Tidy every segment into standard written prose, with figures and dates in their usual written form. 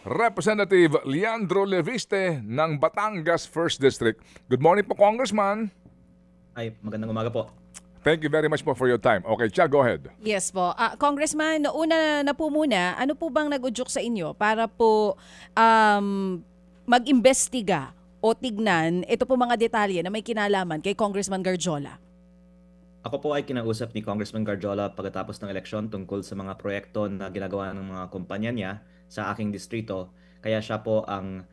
Representative Leandro Leviste ng Batangas 1st District. Good morning po, Congressman. Ay, magandang umaga po. Thank you very much po for your time. Okay, Chia, go ahead. Yes po. Congressman, una na po muna, ano po bang nag-udyok sa inyo para po mag-imbestiga o tignan ito po mga detalye na may kinalaman kay Congressman Garjola? Ako po ay kinausap ni Congressman Garjola pagkatapos ng eleksyon tungkol sa mga proyekto na ginagawa ng mga kumpanya niya sa aking distrito. Kaya siya po ang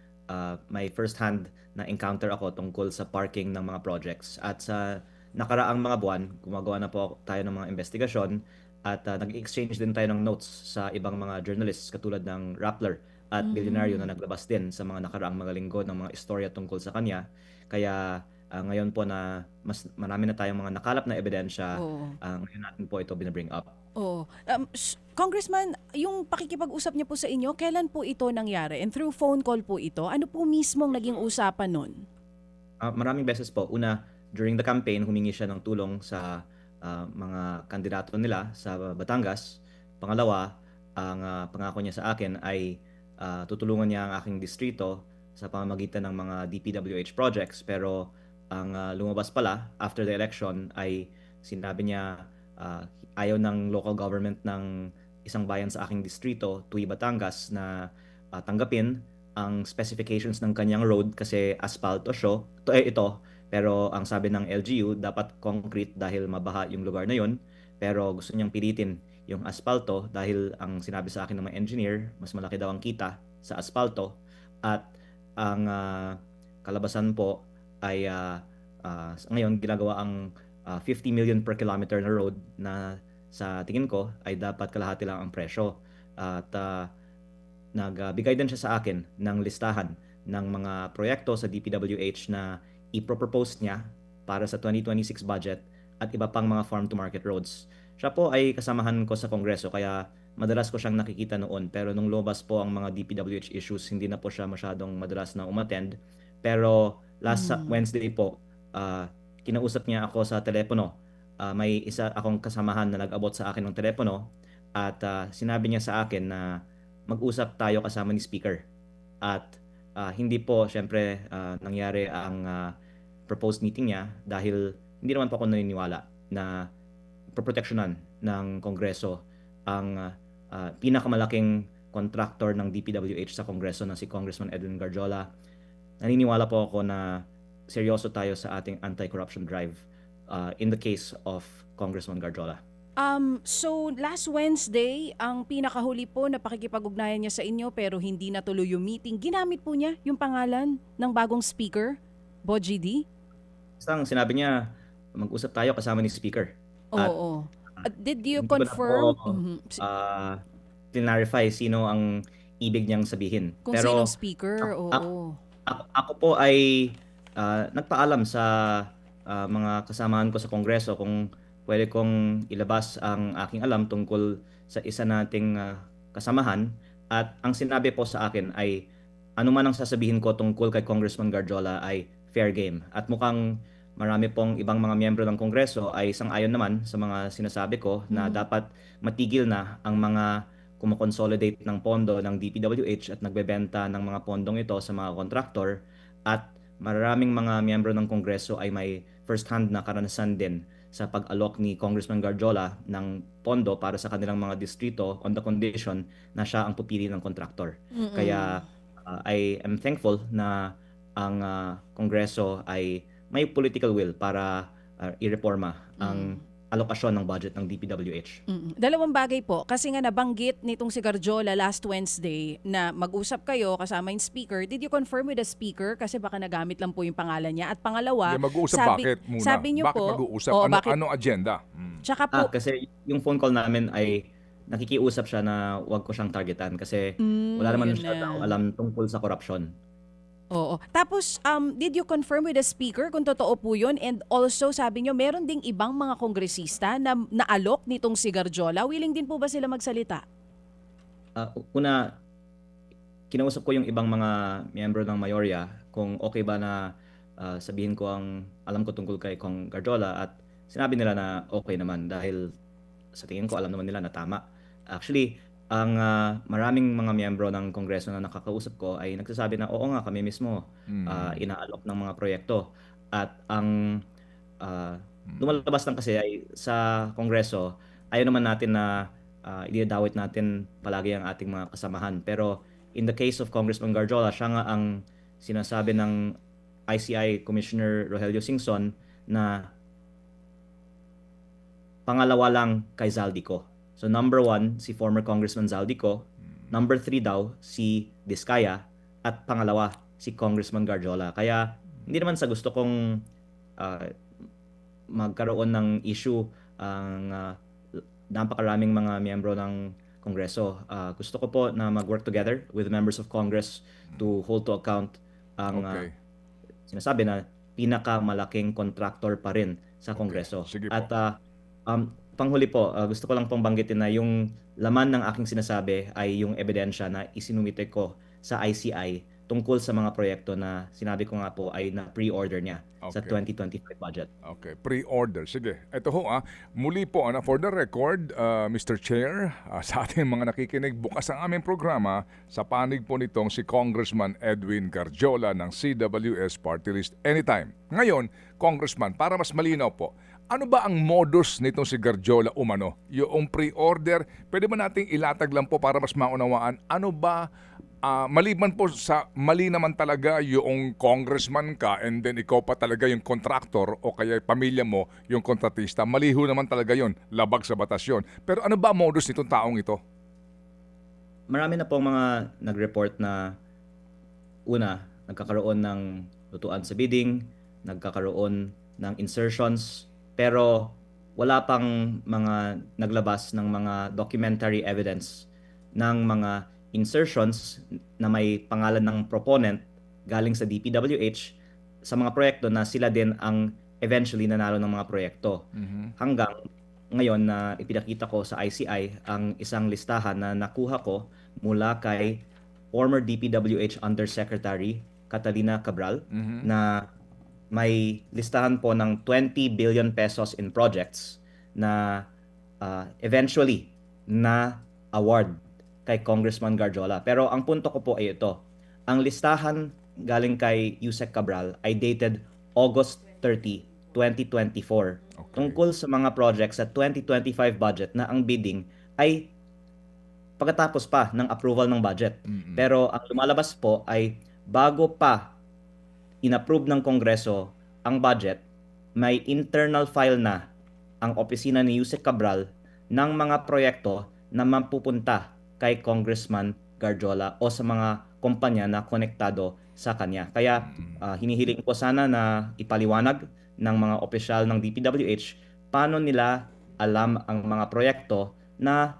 may first-hand na encounter ako tungkol sa parking ng mga projects. At sa nakaraang mga buwan, gumagawa na po tayo ng mga investigasyon at nag-exchange din tayo ng notes sa ibang mga journalists katulad ng Rappler at Billionario na naglabas din sa mga nakaraang mga linggo ng mga istorya tungkol sa kanya. Kaya ngayon po na mas marami na tayong mga nakalap na ebidensya, Oo. ngayon natin po ito binabring up. Oo. Congressman, yung pakikipag-usap niya po sa inyo, kailan po ito nangyari? And through phone call po ito, ano po mismong naging usapan nun? Maraming beses po. Una, during the campaign, humingi siya ng tulong sa mga kandidato nila sa Batangas. Pangalawa, ang pangako niya sa akin ay tutulungan niya ang aking distrito sa pamamagitan ng mga DPWH projects. Pero ang lumabas pala after the election ay sinabi niya ayaw ng local government ng isang bayan sa aking distrito, Tuy, Batangas, na tanggapin ang specifications ng kanyang road kasi asfalto ito. Pero ang sabi ng LGU, dapat concrete dahil mabaha yung lugar na yon. Pero gusto niyang pilitin yung asfalto dahil ang sinabi sa akin ng mga engineer, mas malaki daw ang kita sa asfalto. At ang kalabasan po ay ngayon ginagawa ang 50 million per kilometer na road na sa tingin ko ay dapat kalahati lang ang presyo. At nagbigay din siya sa akin ng listahan ng mga proyekto sa DPWH na ipropose niya para sa 2026 budget at iba pang mga farm-to-market roads. Siya po ay kasamahan ko sa Kongreso kaya madalas ko siyang nakikita noon, pero nung lumabas po ang mga DPWH issues, hindi na po siya masyadong madalas na umattend. Pero last Wednesday po, kinausap niya ako sa telepono. May isa akong kasamahan na nag-abot sa akin ng telepono at sinabi niya sa akin na mag-usap tayo kasama ni Speaker. At hindi po syempre nangyari ang proposed meeting niya dahil hindi naman po ako naniniwala na proproteksyonan ng Kongreso ang pinakamalaking contractor ng DPWH sa Kongreso na si Congressman Edwin Garjola. Naniniwala po ako na seryoso tayo sa ating anti-corruption drive in the case of Congressman Garjola. So last Wednesday, ang pinakahuli po na pakikipag-ugnayan niya sa inyo pero hindi natuloy yung meeting, ginamit po niya yung pangalan ng bagong speaker, Bo GD? Basta sinabi niya, mag-usap tayo kasama ni Speaker. At Oo. Did you hindi ko na confirm po clarify sino ang ibig niyang sabihin. kung Pero sinong speaker? Oo. ako po ay nagpaalam sa mga kasamahan ko sa Kongreso kung pwede kong ilabas ang aking alam tungkol sa isa nating kasamahan. At ang sinabi po sa akin ay anuman ang sasabihin ko tungkol kay Congressman Garjola ay fair game. At mukhang marami pong ibang mga miyembro ng Kongreso ay sang-ayon naman sa mga sinasabi ko na dapat matigil na ang mga kumokonsolidate ng pondo ng DPWH at nagbebenta ng mga pondong ito sa mga kontraktor. At maraming mga miyembro ng Kongreso ay may first-hand na karanasan din sa pag-alok ni Congressman Garjola ng pondo para sa kanilang mga distrito on the condition na siya ang pupili ng kontraktor. Kaya I am thankful na ang Kongreso ay may political will para ireforma ang alokasyon ng budget ng DPWH. Dalawang bagay po. Kasi nga nabanggit nitong si Garjola last Wednesday na mag-usap kayo kasama yung speaker. Did you confirm with the speaker? Kasi baka nagamit lang po yung pangalan niya. At pangalawa, Hindi, mag-uusap bakit muna? sabi niyo Bakit po, mag-uusap? Anong agenda? Tsaka po, Kasi yung phone call namin ay nakikiusap siya na wag ko siyang targetan kasi wala naman yun siya na. daw alam tungkol sa korupsyon. Oo. Tapos, did you confirm with the speaker kung totoo po yun? And also, sabi nyo, meron ding ibang mga kongresista na naalok nitong si Garjola. Willing din po ba sila magsalita? Una, kinausap ko yung ibang mga miyembro ng Mayorya kung okay ba na sabihin ko ang alam ko tungkol kay Kong Garjola at sinabi nila na okay naman dahil sa tingin ko alam naman nila na tama. Actually, maraming mga miyembro ng Kongreso na nakakausap ko ay nagsasabi na oo nga kami mismo inaalok ng mga proyekto at ang lumalabas lang kasi ay sa Kongreso ayaw naman natin na ididawit natin palagi ang ating mga kasamahan, pero in the case of Congressman Garjola, siya nga ang sinasabi ng ICI Commissioner Rogelio Singson na pangalawa lang kay Zaldico. So number 1 si former Congressman Zaldico, number 3 daw si Diskaya, at pangalawa si Congressman Garjola. Kaya hindi naman sa gusto kong magkaroon ng issue ang napakaraming mga miyembro ng Kongreso. Gusto ko po na mag-work together with members of Congress to hold to account ang sinasabi na pinakamalaking contractor pa rin sa Kongreso. Sige po. At panghuli po, gusto ko lang pong banggitin na yung laman ng aking sinasabi ay yung ebidensya na isinumite ko sa ICI tungkol sa mga proyekto na sinabi ko nga po ay na pre-order niya sa 2025 budget. Okay, pre-order. Sige. Ito ho, muli po, for the record, Mr. Chair, sa ating mga nakikinig, bukas ang aming programa sa panig po nitong si Congressman Edwin Garjola ng CWS Party List anytime. Ngayon, Congressman, para mas malinaw po, ano ba ang modus nitong si Garjola umano? Yung pre-order, pwede ba nating ilatag lang po para mas maunawaan? Ano ba, maliban po sa mali naman talaga yung congressman ka and then ikaw pa talaga yung contractor o kaya pamilya mo yung kontratista, maliho naman talaga yon, labag sa batas yun. Pero ano ba ang modus nitong taong ito? Marami na pong mga nag-report na una, nagkakaroon ng lutuan sa bidding, nagkakaroon ng insertions, pero wala pang mga naglabas ng mga documentary evidence ng mga insertions na may pangalan ng proponent galing sa DPWH sa mga proyekto na sila din ang eventually nanalo ng mga proyekto. Hanggang ngayon na ipinakita ko sa ICI ang isang listahan na nakuha ko mula kay former DPWH Undersecretary Catalina Cabral na may listahan po ng 20 billion pesos in projects na eventually na award kay Congressman Garjola. Pero ang punto ko po ay ito. Ang listahan galing kay Yusek Cabral ay dated August 30, 2024. Tungkol sa mga projects sa 2025 budget na ang bidding ay pagkatapos pa ng approval ng budget. Pero ang lumalabas po ay bago pa inapprove ng Kongreso ang budget, may internal file na ang opisina ni Yusek Cabral ng mga proyekto na mapupunta kay Congressman Garjola o sa mga kumpanya na konektado sa kanya. Kaya hinihiling ko sana na ipaliwanag ng mga opisyal ng DPWH paano nila alam ang mga proyekto na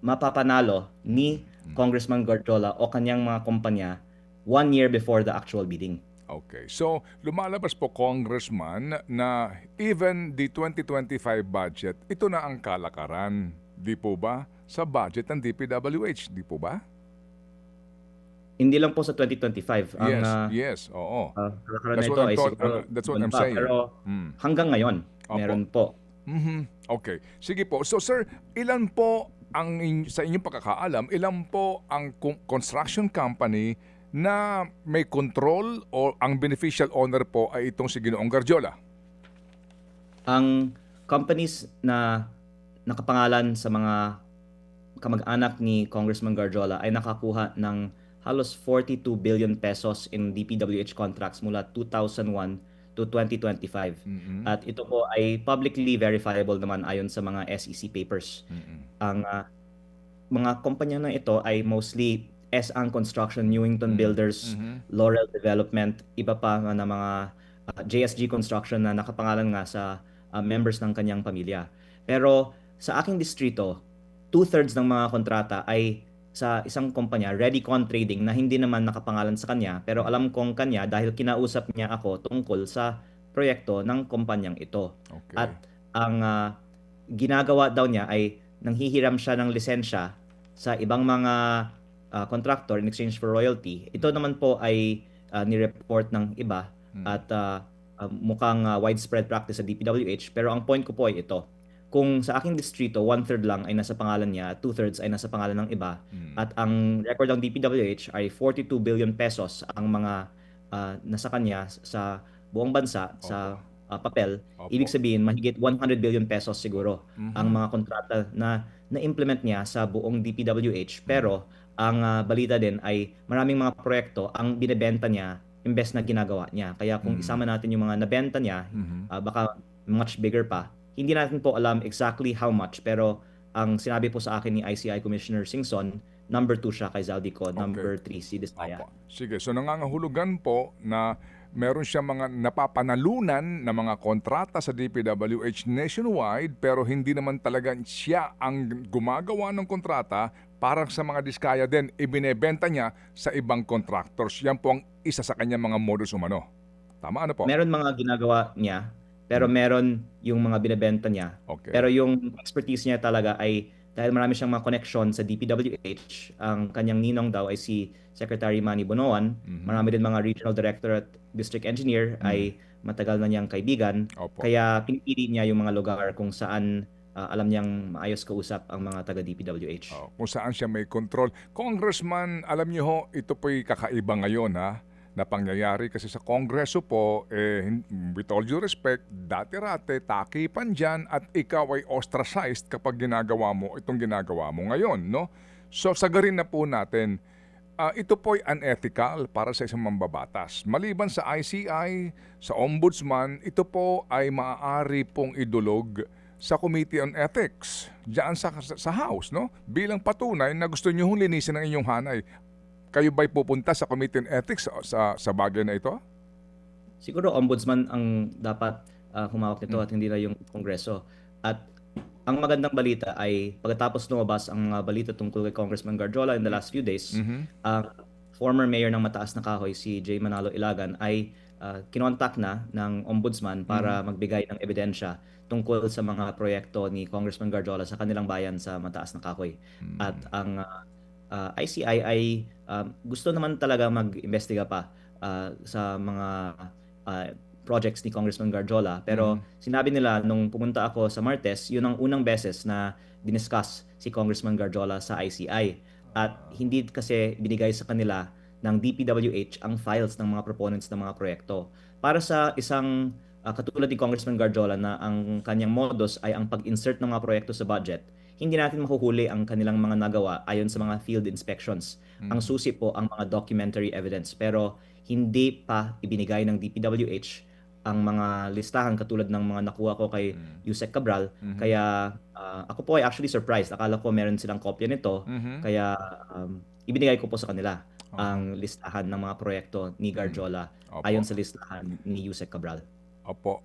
mapapanalo ni Congressman Garjola o kanyang mga kumpanya 1 year before the actual bidding. Okay. So, lumalabas po, Congressman, na even the 2025 budget, ito na ang kalakaran. Di po ba? Sa budget ng DPWH. Di po ba? Hindi lang po sa 2025. Yes. Oo. Kalakaran That's na what ito I'm ay siguro that's what iba I'm pa. saying. Pero hanggang ngayon, meron po. Okay. Sige po. So, sir, ilan po sa inyong pagkakaalam, ilan po ang construction company na may control o ang beneficial owner po ay itong si Ginoong Garjola? Ang companies na nakapangalan sa mga kamag-anak ni Congressman Garjola ay nakakuha ng halos 42 billion pesos in DPWH contracts mula 2001 to 2025. At ito po ay publicly verifiable naman ayon sa mga SEC papers. Ang mga kumpanya na ito ay mostly S.Ang Construction, Newington Builders, Laurel Development, iba pa na mga JSG Construction na nakapangalan nga sa members ng kanyang pamilya. Pero sa aking distrito, 2/3 ng mga kontrata ay sa isang kumpanya, Redicon Trading, na hindi naman nakapangalan sa kanya, pero alam kong kanya dahil kinausap niya ako tungkol sa proyekto ng kumpanyang ito. Okay. At ang ginagawa daw niya ay nanghihiram siya ng lisensya sa ibang mga contractor in exchange for royalty. Ito naman po ay ni-report ng iba at mukhang widespread practice sa DPWH. Pero ang point ko po ay ito. kung sa aking distrito, 1/3 lang ay nasa pangalan niya, 2/3 ay nasa pangalan ng iba, at ang record ng DPWH ay 42 billion pesos ang mga nasa kanya sa buong bansa sa papel. Opo. Ibig sabihin, mahigit 100 billion pesos siguro ang mga kontrata na na-implement niya sa buong DPWH. Pero ang balita din ay maraming mga proyekto ang binebenta niya imbes na ginagawa niya. Kaya kung isama natin yung mga nabenta niya, baka much bigger pa. Hindi natin po alam exactly how much, pero ang sinabi po sa akin ni ICI Commissioner Singson, number 2 siya kay Zaldico, number 3 si Diskaya. Opo. Sige, so nangangahulugan po na meron siya mga napapanalunan na mga kontrata sa DPWH nationwide pero hindi naman talaga siya ang gumagawa ng kontrata, para sa mga diskaya din, ibinebenta niya sa ibang contractors. Yan po ang isa sa kanyang mga modus umano. Tama ano po? Meron mga ginagawa niya, pero meron yung mga binebenta niya. Okay. Pero yung expertise niya talaga ay dahil marami siyang mga connection sa DPWH, ang kanyang ninong daw ay si Secretary Manny Bonoan. Marami din mga regional director at district engineer ay matagal na niyang kaibigan. Opo. Kaya pinipili niya yung mga lugar kung saan alam niyang maayos kausap ang mga taga DPWH. Kung saan siya may control. Congressman, alam niyo ho, ito po'y kakaiba ngayon na pangyayari kasi sa Kongreso po, with all due respect, dati-rate, takipan dyan at ikaw ay ostracized kapag ginagawa mo itong ginagawa mo ngayon, no? So sagarin na po natin, ito po'y unethical para sa isang mambabatas. Maliban sa ICI, sa Ombudsman, ito po ay maaari pong idulog sa Committee on Ethics, diyan sa House, no? Bilang patunay na gusto niyo hong linisin ang inyong hanay. Kayo ba'y pupunta sa Committee on Ethics sa bagay na ito? Siguro ombudsman ang dapat humawak nito at hindi na yung Kongreso. At ang magandang balita ay pagkatapos lumabas ang mga balita tungkol kay Congressman Garjola in the last few days, ang former mayor ng Mataas na Kahoy, si Jay Manalo Ilagan, ay kinontak na ng ombudsman para magbigay ng ebidensya tungkol sa mga proyekto ni Congressman Garjola sa kanilang bayan sa Mataas na Kahoy. At ang ICI ay gusto naman talaga mag-imbestiga pa sa mga projects ni Congressman Garjola. Pero sinabi nila nung pumunta ako sa Martes, yun ang unang beses na diniscuss si Congressman Garjola sa ICI. At hindi kasi binigay sa kanila ng DPWH ang files ng mga proponents ng mga proyekto. Para sa isang katulad ni Congressman Garjola na ang kanyang modus ay ang pag-insert ng mga proyekto sa budget, hindi natin mahuhuli ang kanilang mga nagawa ayon sa mga field inspections. Ang susi po ang mga documentary evidence. Pero hindi pa ibinigay ng DPWH ang mga listahan katulad ng mga nakuha ko kay Yusek Cabral. Kaya ako po ay actually surprised. Akala ko meron silang kopya nito. Kaya ibinigay ko po sa kanila ang listahan ng mga proyekto ni Garjola ayon sa listahan ni Yusek Cabral. Opo.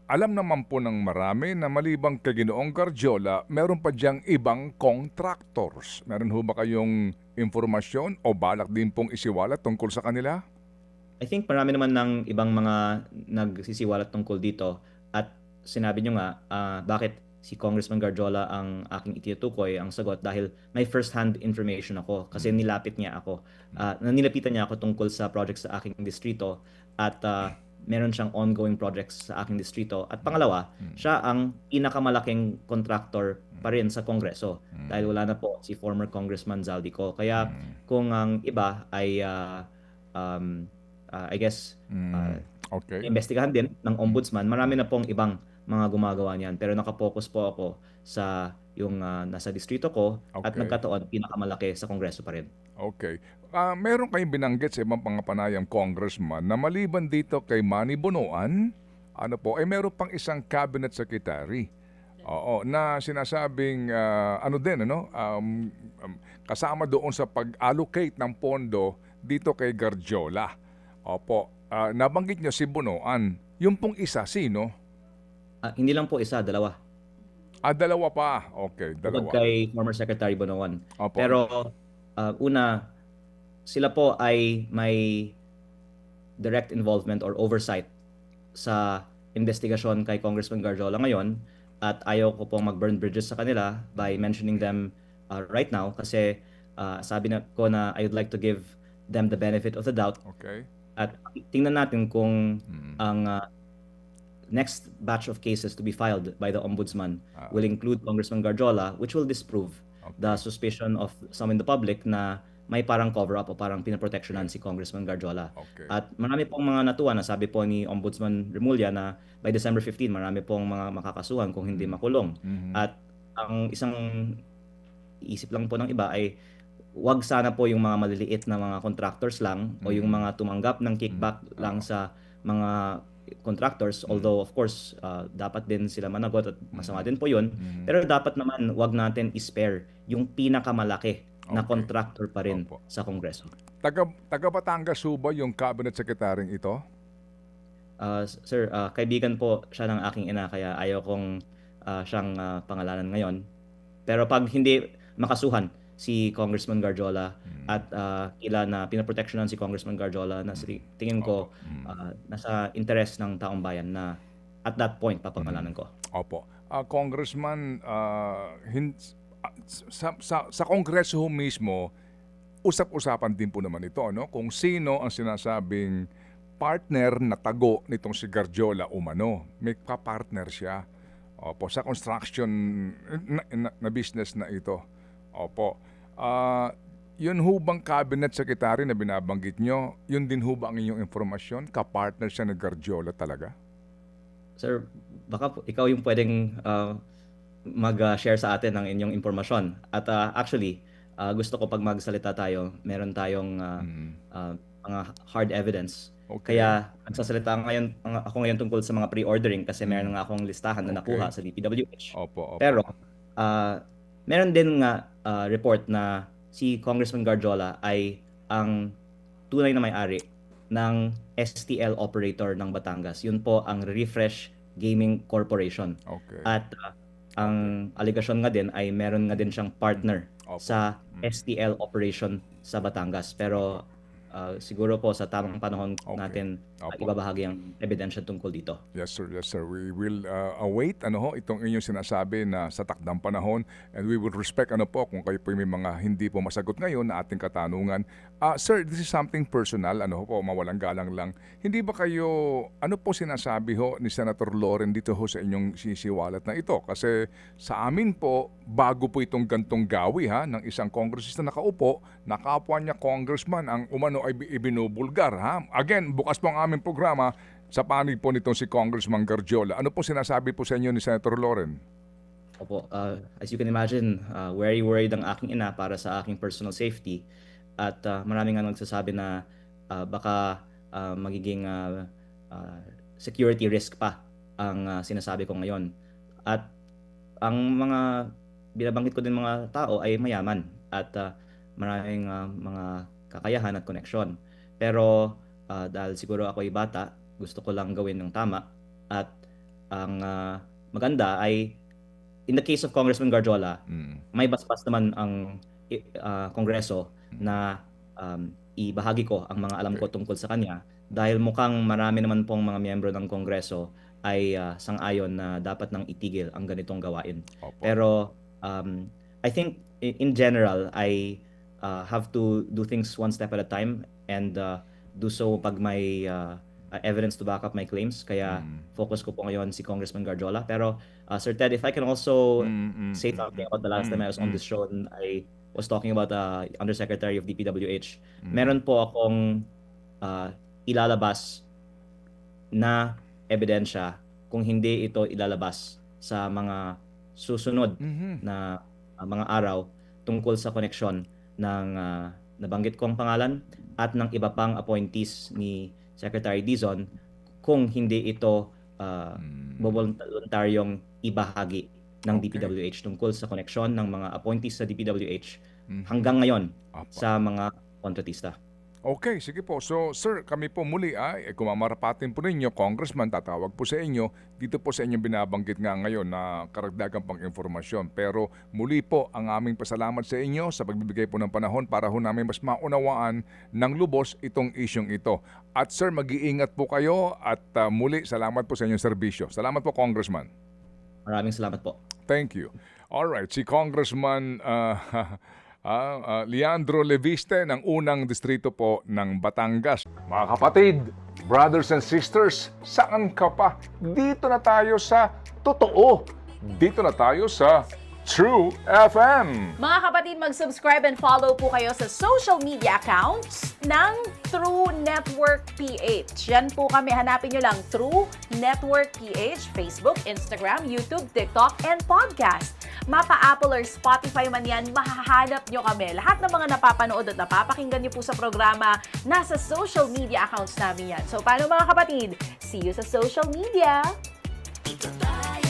Alam naman po ng marami na malibang kay Ginoong Garjola, meron pa diyang ibang contractors. Meron ho ba kayong informasyon o balak din pong isiwalat tungkol sa kanila? I think marami naman ng ibang mga nagsisiwalat tungkol dito. At sinabi nyo nga, bakit si Congressman Garjola ang aking itinutukoy, ang sagot, dahil may first-hand information ako. Kasi nilapitan niya ako tungkol sa projects sa aking distrito. At meron siyang ongoing projects sa aking distrito. At pangalawa, siya ang pinakamalaking contractor pa rin sa Kongreso. Dahil wala na po si former Congressman Zaldico. Kaya kung ang iba ay I guess Okay. investigahan din ng ombudsman, marami na pong ibang mga gumagawa niyan. Pero nakapokus po ako sa yung nasa distrito ko at Okay. nagkataon pinakamalaki sa Kongreso pa rin. Okay. Meron kayong binanggit sa ibang pangapanayang congressman na maliban dito kay Manny Bonoan, meron pang isang cabinet secretary. Oo, na sinasabing kasama doon sa pag-allocate ng pondo dito kay Garjola. Opo, nabanggit niyo si Bonoan. Yung pong isa, sino? Hindi lang po isa, dalawa. Dalawa pa. Okay, Bukod dalawa. kay former Secretary Bonoan. Opo. Pero una, sila po ay may direct involvement or oversight sa investigasyon kay Congressman Garjola ngayon, at ayaw ko pong mag-burn bridges sa kanila by mentioning them right now kasi sabi na ko na I would like to give them the benefit of the doubt Okay. at tingnan natin kung ang next batch of cases to be filed by the Ombudsman will include Congressman Garjola, which will disprove the suspicion of some in the public na may parang cover-up o parang pinaprotectionan si Congressman Garjola. Okay. At marami pong mga natuwa na sabi po ni Ombudsman Remulla na by December 15, marami pong mga makakasuhan kung hindi makulong. At ang isang isip lang po ng iba ay wag sana po yung mga maliliit na mga contractors lang o yung mga tumanggap ng kickback lang sa mga contractors, although of course dapat din sila managot at masama din po yun, pero dapat naman wag natin i-spare yung pinakamalaki na Okay. contractor pa rin Opo. sa Kongreso. Taga Batangas ho ba yung cabinet secretary ito? Sir, kaibigan po siya ng aking ina kaya ayaw kong siyang pangalanan ngayon. Pero pag hindi makasuhan si Congressman Garjola at tila na pinaprotectionan si Congressman Garjola na tingin ko nasa interes ng taong bayan na at that point papangalanan ko. Opo. Congressman, sa Kongreso ho mismo, usap-usapan din po naman ito, no? Kung sino ang sinasabing partner na tago nitong si Garjola umano. May ka-partner siya. Opo, sa construction na business na ito. Opo. Yun ho bang cabinet secretary na binabanggit nyo, yun din ho ba ang inyong informasyon? Ka-partner siya ng Garjola talaga? Sir, baka po, ikaw yung pwedeng mag-share sa atin ng inyong impormasyon. At actually, gusto ko pag magsalita tayo, meron tayong mga hard evidence. Okay. Kaya nagsasalita ako ngayon tungkol sa mga pre-ordering kasi meron nga akong listahan na Okay. nakuha sa DPWH. Opo. Pero meron din nga report na si Congressman Garjola ay ang tunay na may-ari ng STL operator ng Batangas. Yun po ang Refresh Gaming Corporation. Okay. At ang aligasyon nga din ay meron nga din siyang partner Opo. sa STL operation sa Batangas. Pero siguro po sa tamang panahon Okay. natin Opo. ibabahagi ang ebidensya tungkol dito. Yes sir, yes sir. We will await itong inyong sinasabi na sa takdang panahon, and we will respect kung kayo po may mga hindi po masagot ngayon na ating katanungan. Sir, this is something personal, mawalang galang lang. Hindi ba kayo, ano po sinasabi ho ni Senator Loren dito ho sa inyong sisiwalat na ito? Kasi sa amin po, bago po itong gantong gawi ng isang kongresista nakaupo, na kapwa niya congressman ang umano ay ibinubulgar. Again, bukas po ang aming programa sa panig po nitong si Congressman Garjola. Ano po sinasabi po sa inyo ni Senator Loren? Opo, as you can imagine, very worried ang aking ina para sa aking personal safety. At maraming nga nagsasabi na baka magiging security risk pa ang sinasabi ko ngayon. At ang mga binabanggit ko din mga tao ay mayaman at maraming mga kakayahan at koneksyon. Pero dahil siguro ako ay bata, gusto ko lang gawin ng tama. At ang maganda ay, in the case of Congressman Garjola, may basbas naman ang Kongreso na ibahagi ko ang mga alam ko tungkol sa kanya dahil mukhang marami naman pong mga miyembro ng Kongreso ay sang-ayon na dapat nang itigil ang ganitong gawain. Opo. Pero I think in general, I have to do things one step at a time and do so pag may evidence to back up my claims. Kaya focus ko po ngayon si Congressman Garjola. Pero Sir Ted, if I can also say something about the last time I was on this show and I was talking about Undersecretary of DPWH. Meron po akong ilalabas na ebidensya kung hindi ito ilalabas sa mga susunod na mga araw tungkol sa koneksyon ng nabanggit kong pangalan at ng iba pang appointees ni Secretary Dizon kung hindi ito voluntaryong ibahagi ng Okay. DPWH tungkol sa koneksyon ng mga appointees sa DPWH hanggang ngayon Opo. sa mga kontratista. Okay, sige po. So, sir, kami po muli kung mamarapatin po ninyo, Congressman, tatawag po sa inyo. Dito po sa inyong binabanggit nga ngayon na karagdagan pang informasyon. Pero muli po ang aming pasalamat sa inyo sa pagbibigay po ng panahon para ho namin mas maunawaan ng lubos itong isyong ito. At sir, mag-iingat po kayo at muli, salamat po sa inyong serbisyo. Salamat po, Congressman. Maraming salamat po. Thank you. All right, si Congressman Leandro Leviste ng unang distrito po ng Batangas. Mga kapatid, brothers and sisters, saan ka pa? Dito na tayo sa totoo. Dito na tayo sa True FM. Mga kapatid, mag-subscribe and follow po kayo sa social media accounts ng True Network PH. Yan po kami. Hanapin nyo lang True Network PH, Facebook, Instagram, YouTube, TikTok, and podcast. Mapa Apple or Spotify man yan, mahahanap nyo kami. Lahat ng mga napapanood at napapakinggan nyo po sa programa, nasa social media accounts namin yan. So, paano mga kapatid? See you sa social media! Dito tayo